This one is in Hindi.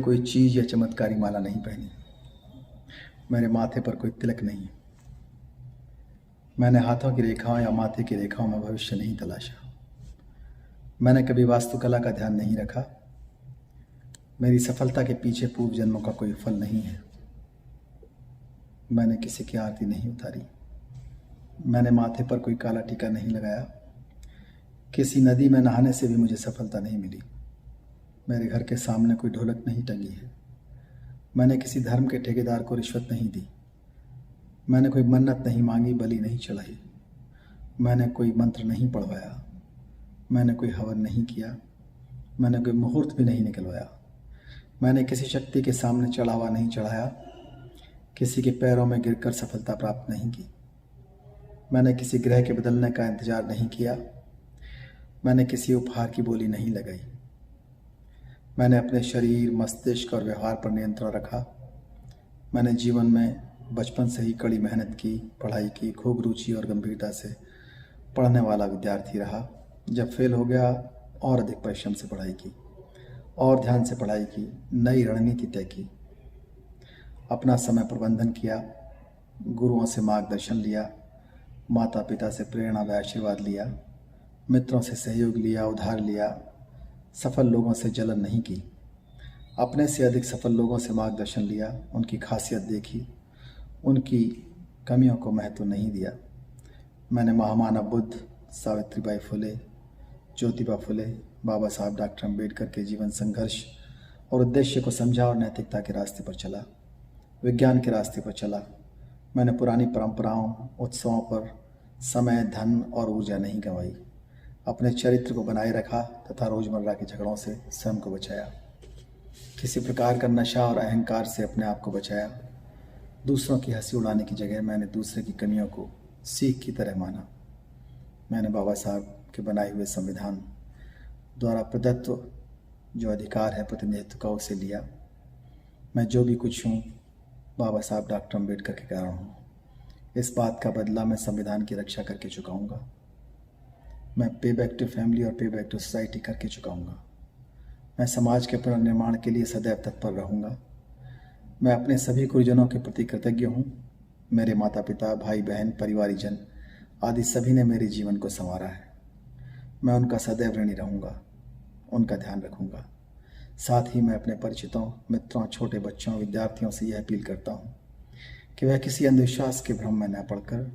कोई चीज़ या चमत्कारी माला नहीं पहनी, मेरे माथे पर कोई तिलक नहीं, मैंने हाथों की रेखाओं या माथे की रेखाओं में भविष्य नहीं तलाशा, मैंने कभी वास्तुकला का ध्यान नहीं रखा, मेरी सफलता के पीछे पूर्व जन्मों का कोई फल नहीं है, मैंने किसी की आरती नहीं उतारी, मैंने माथे पर कोई काला टीका नहीं लगाया, किसी नदी में नहाने से भी मुझे सफलता नहीं मिली, मेरे घर के सामने कोई ढोलक नहीं टंगी है, मैंने किसी धर्म के ठेकेदार को रिश्वत नहीं दी, मैंने कोई मन्नत नहीं मांगी, बलि नहीं चढ़ाई, मैंने कोई मंत्र नहीं पढ़वाया, मैंने कोई हवन नहीं किया, मैंने कोई मुहूर्त भी नहीं निकलवाया, मैंने किसी शक्ति के सामने चढ़ावा नहीं चढ़ाया, किसी के पैरों में गिरकर सफलता प्राप्त नहीं की, मैंने किसी ग्रह के बदलने का इंतजार नहीं किया, मैंने किसी उपहार की बोली नहीं लगाई, मैंने अपने शरीर, मस्तिष्क और व्यवहार पर नियंत्रण रखा, मैंने जीवन में बचपन से ही कड़ी मेहनत की, पढ़ाई की, खूब रुचि और गंभीरता से पढ़ने वाला विद्यार्थी रहा। जब फेल हो गया और अधिक परिश्रम से पढ़ाई की और ध्यान से पढ़ाई की, नई रणनीति तय की, अपना समय प्रबंधन किया, गुरुओं से मार्गदर्शन लिया, माता पिता से प्रेरणा व आशीर्वाद लिया, मित्रों से सहयोग लिया, उधार लिया, सफल लोगों से जलन नहीं की, अपने से अधिक सफल लोगों से मार्गदर्शन लिया, उनकी खासियत देखी, उनकी कमियों को महत्व नहीं दिया। मैंने महामानव बुद्ध, सावित्रीबाई फुले, ज्योतिबा फुले, बाबा साहब डॉक्टर अम्बेडकर के जीवन संघर्ष और उद्देश्य को समझा और नैतिकता के रास्ते पर चला, विज्ञान के रास्ते पर चला। मैंने पुरानी परंपराओं, उत्सवों पर समय, धन और ऊर्जा नहीं गंवाई, अपने चरित्र को बनाए रखा तथा रोजमर्रा के झगड़ों से स्वयं को बचाया, किसी प्रकार का नशा और अहंकार से अपने आप को बचाया। दूसरों की हंसी उड़ाने की जगह मैंने दूसरे की कमियों को सीख की तरह माना। मैंने बाबा साहब के बनाए हुए संविधान द्वारा प्रदत्त जो अधिकार है प्रतिनिधित्व का, उसे लिया। मैं जो भी कुछ हूँ बाबा साहब डॉक्टर अम्बेडकर के कारण हूँ। इस बात का बदला मैं संविधान की रक्षा करके चुकाऊँगा। मैं पे बैक टू फैमिली और पे बैक टू सोसाइटी करके चुकाऊँगा। मैं समाज के पुनर्निर्माण के लिए सदैव तत्पर रहूँगा। मैं अपने सभी गुरुजनों के प्रति कृतज्ञ हूँ। मेरे माता पिता, भाई बहन, परिवारीजन आदि सभी ने मेरे जीवन को संवारा है। मैं उनका सदैव ऋणी रहूँगा, उनका ध्यान रखूँगा। साथ ही मैं अपने परिचितों, मित्रों, छोटे बच्चों, विद्यार्थियों से यह अपील करता हूँ कि वह किसी अंधविश्वास के भ्रम में न पड़कर